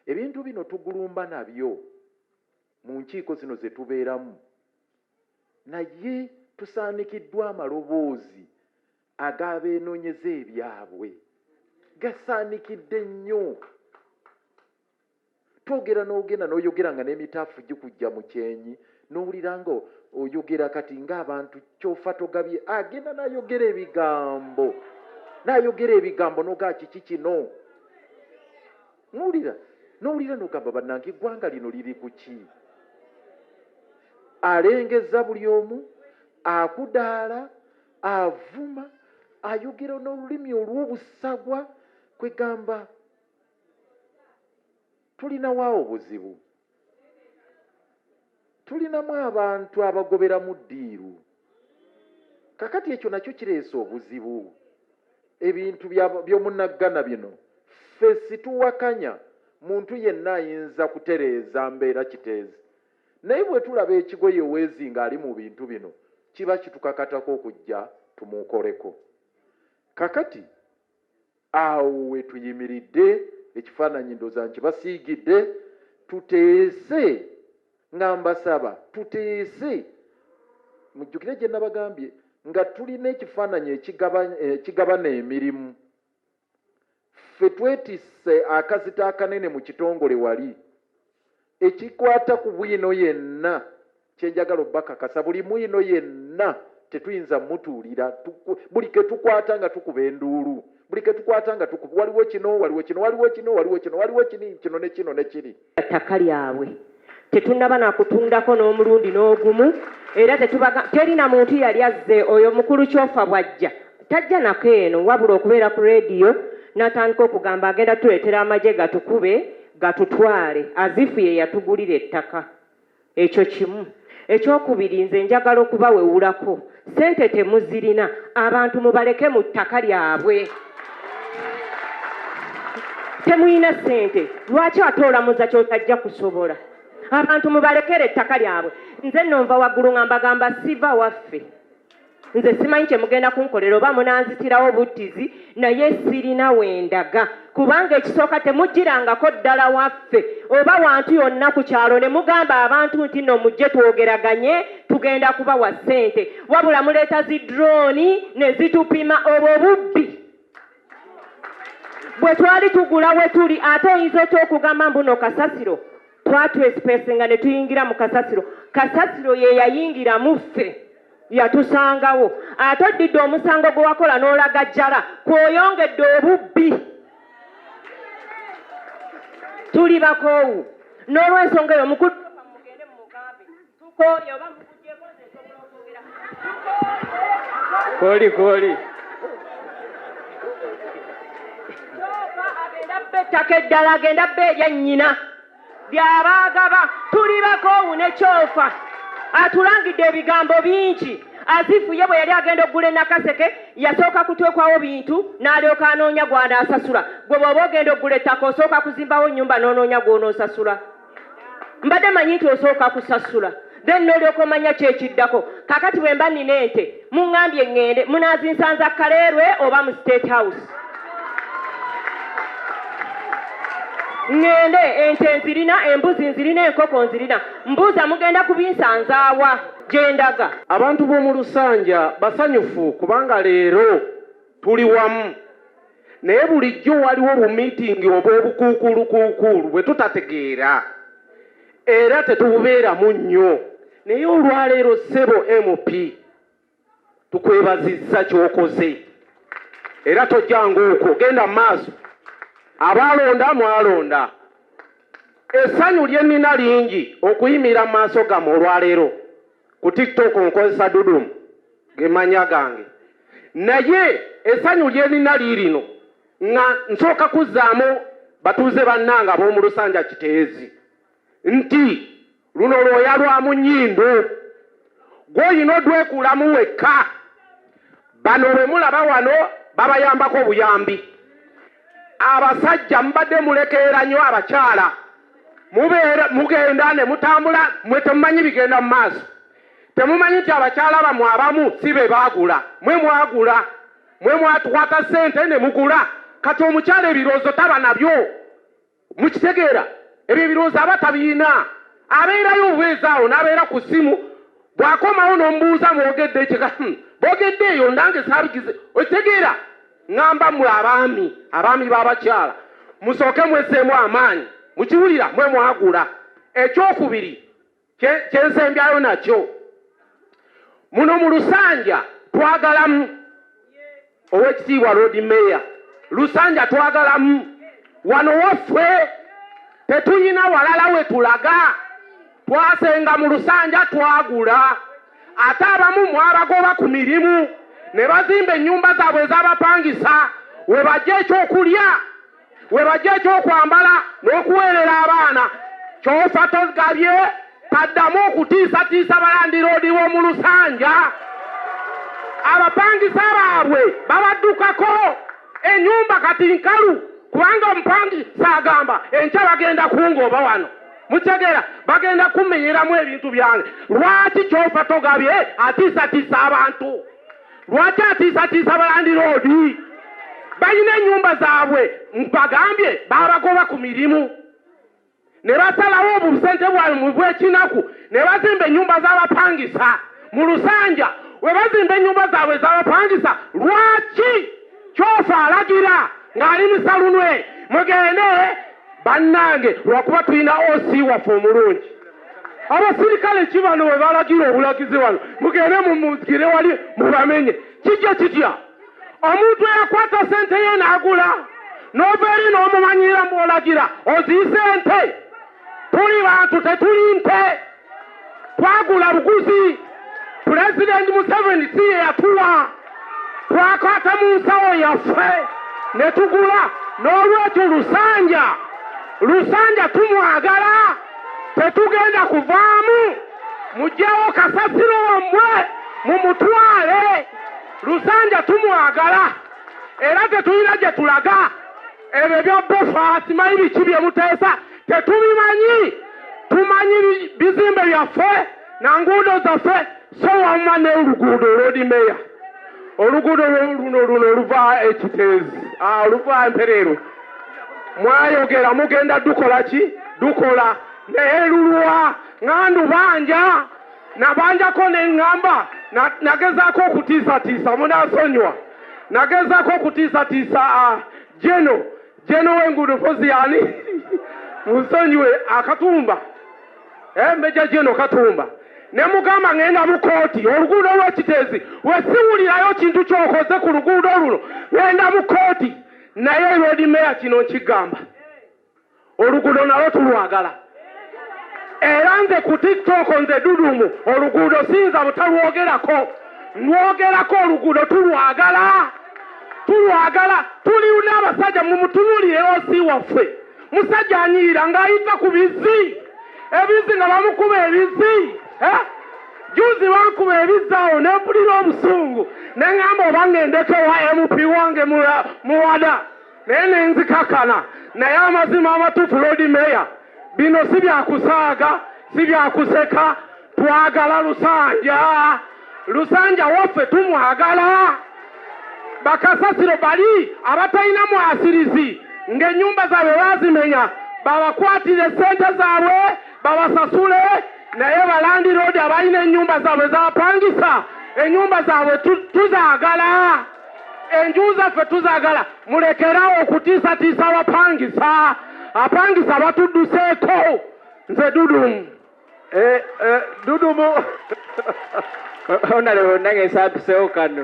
ebintu bino tugulumba nabyo mu nkiiko zino ze tubeeramu, naye tusaanikiddwa amaloboozi ag'abeenoonyeza ebyabwe, gasaanikidde nnyo. Twogera n'ogenda n'oyogera nga n'emitaafu gikujja mu kyenyi, n'owulira nga oyogera kati ng'abantu kyofa togabye, agenda n'ayogera ebigambo n'ogaa kiki kino. N'owulira n'ogamba bannange eggwanga lino liri ku ki? Alengeza buli omu, akudaala, avuma, ayogera n'olulimi olw'obusagwa, kwegamba tulinawo obuzibu. Tulinamu abantu abagoberamu ddiiru. Kakati ekyo nakyo kireese obuzibu. Ebintu by'omunaggana bino ffe situwakanya, muntu yenna ayinza kutereeza mbeera kiteezi. Naye bwe tulaba ekigoye weezi ng'ali mu bintu bino, kiba kitukakatako okujja tumukoleko. Kakati awo we tuyimiridde, ekifaananyi ndooza nkibasiigidde, tuteese nga mbasaba, tuteese mujjukire gye nabagambye nga tulina ekifaananyi ekigabana emirimu. Ffe twetisse akazita akanene mu kitongole wali ekikwata ku bwino yenna, kyenjagala obbakakasa, buli mwino yenna tetuyinza mutuulira, buli ke tukwata nga tukuba enduulu, buli ke tukwata nga tukuba waliwo kino, waliwo kino, waliwo kino, waliwo kino, waliwo kino ne kino ne kiri. Ettaka lyabwe tetunnaba nakutundako n'omulundi n'ogumu, era terina muntu yali azze oyo mukulu kyofa bwajja tajja nako eno, wabula okubeera ku rediyo n'atandika okugamba agenda tuleetera amagye gatukube gatutwale azifu ye yatugulira ettaka. Ekyo kimu. Ekyokubiri, nze njagala okubawewulako, ssente temuzirina, abantu mubaleke mu ttaka lyabwe. Temuyina ssente, lwaki ate olamuza ky'otajja kusobola? Abantu mubalekere ettaka lyabwe. Nze nno nva waggulu nga mbagamba siva waffe. Nze simanyi kye mugenda kunkolera oba munanzitirawo buttizi, naye sirina wendaga, kubanga ekisooka temugirangako ddala waffe oba wantu yonna ku kyalo ne mugamba abantu nti nno mujje twogeraganye tugenda kubawa ssente, wabula muleeta zidrooni ne zitupima obwo bubbi. Bwe twali tugula we tuli, ate oyinza otya okugamba mbuno kasasiro twatwesipesinga ne tuyingira mu kasasiro. Kasasiro ye yayingira mu ffe, yatusangawo. Ate oddidde omusango gwe wakola n'olaga jjala, kw'oyongedde obubbi. Tuli bakoowu. N'olw'ensonga eyo mukulu mugende mumugambe tukooye oba mukugyeko nze nsobola okwogera kooli kyova agenda bba ettaka eddala, agenda bba erya nnyina lyabaagaba. Tuli bakoowu ne kyofa atulangidde ebigambo bingi. Azifu ye bwe yali agenda okugula enakaseke yasooka kuteekwawo bintu n'alyoka anoonya gw'anaasasula. Gwe bw'oba ogenda okugula ettaka osooka kuzimbawo nnyumba n'onoonya gw'onoosasula. Mbadde manyi nti osooka kusasula, then n'olyoka omanya kyekiddako. Kakati bwe mba nnina ente muŋŋambye ŋŋende, munaazinsanza Kaleerwe oba mu State House. Ŋŋende, ente nzirina, embuzi nzirina, enkoko nzirina. Mbuuza mugenda kubinsanzaawa gye ndaga. Abantu b'omu Lusanja basanyufu kubanga leero tuli wamu, naye bulijjo waliwo bumiitingi obw'obukuukulukuukulu bwe tutategeera era tetububeeramu nnyo. Naye olwaleero ssebo MP tukwebazizza ky'okoze era tojjanga okwo, genda mu maaso. Abaalonda mwalonda. Essanyu lye nnina lingi okuyimira mu maaso gammwe olwaleero. Ku TikTok nkozesa dudumu gemanya gange, naye essanyu lye nnina liirino nga nsooka kuzzaamu batuuze bannanga ab'omu Lusanja Kiteezi nti luno lwoya lwa mu nnyindo gw'olina odwekuulamu wekka. Bano bwe mulaba wano babayambako buyambi. Abasajja mubadde mulekeera nnyo abakyala, mugenda ne mutambula, mwe temumanyi bigenda mu maaso. Temumanyi nti abakyala bamwe abamu si be baagula, mwe mwagula, mwe mwatukwata ssente ne mugula. Kati omukyala ebirowoozo taba nabyo, mukitegeera ebyo ebirowoozo abatabiina abeerayo obwezaawo n'abeera ku ssimu bw'akomawo n'omubuuza mwogedde ekika boogedde eyo nange saabigize okitegeera ŋŋamba mmwe abaami b'abakyala musooke mwesseemu amaanyi mukiwulira mwe mwagula ekyokubiri kyensembyayo nakyo muno mu Lusanja twagalamu ow'ekitiibwa Lord Mayor Lusanja twagalamu wano waffe tetuyina walala we tulaga twasenga mu Lusanja twagula ate abamu mwabagoba ku mirimu ne bazimba ennyumba zaabwe ez'abapangisa we bajja ekyokulya we bajja ekyokwambala n'okuweerera abaana kyofa togabye taddamu okutiisatiisa balandiroodi w'omu Lusanja abapangisa baabwe babaddukako ennyumba kati nkalu kubanga omupangisa agamba enkya bagenda kungoba wano mutegeera bagenda kumenyeramu ebintu byange lwaki kyofa togabye atiisatiisa abantu lwaki atiisatiisa balandiroodi balina ennyumba zaabwe mpagambye babagoba ku mirimu ne basalawo obusente bwabwe mu bw'ekinaku ne bazimba ennyumba z'abapangisa mu Lusanja we bazimba ennyumba zaabwe z'abapangisa lwaki kyofa alagira ng'ali musalunwe mugende bannange lwakuba tulina OC waffe omulungi abasirikale kibano we balagira obulagizi wano mugende mumuzigire wali mubamenye kijja kitya omuntu eyakwata sente ye n'agula n'ova eri n'omumanyira mbw'olagira oziise nte tuli bantu tetuli nte twagula buguzi Pulezidenti Museveni si ye yatuwa twakwata mu nsawo yaffe ne tugula n'olwekyo Lusanja tumwagala tetugenda kuvaamu mugyewo kasasiro wammwe mumutwale Lusanja tumwagala era tetulina gye tulaga ebyo bya bofa simanyi biki bye muteesa tetubimanyi tumanyi bizimbe byaffe na nguudo zaffe so wamma n'oluguudo Lord Mayor oluguudo luno luva ekiteezi oluva Mperero mwayogera mugenda dukola ki dukola naye lulwa ŋŋandu banja nabanjako neŋŋamba nagezaako okutiisatiisa munaasonywa nagezaako okutiisatiisa jeno w'enguudo pozi yani musonywe akatumba Meja Jeno Katumba ne mugamba ngenda mu kooti oluguudo lw'ekiteezi wesiwulirayo kintu kyokoze ku luguudo luno ngenda mu kooti naye Lord Mayor kino nkigamba oluguudo nalwo tulwagala era nze ku TikTok nze Dudumu oluguudo sinza butalwogerako nwogerako oluguudo tulwagala tuli n'abasajja mumutunuulire OC waffe musajja anyiira ng'ayita ku bizi ebizi nga bamukuba ebizi juzi bankuba ebizaawo ne mpulira obusungu ne ŋŋamba oba ŋŋendeko wa MP wange muwada naye ne nzikakana naye amazima amatuufu Lord Mayor bino si byakusaaga si byakuseka twagala Lusanja waffe tumwagala bakasasiro bali abatalina mwasirizi ng'ennyumba zaabwe bazimenya babakwatire sente zaabwe babasasule naye balandiroodi abalina ennyumba zaabwe zapangisa ennyumba zaabwe tuzaagala enju zaffe tuzaagala mulekerawo okutiisatiisa apangisa batudduseeko nze Dudumu Dudumu onale nange saatuseewo kano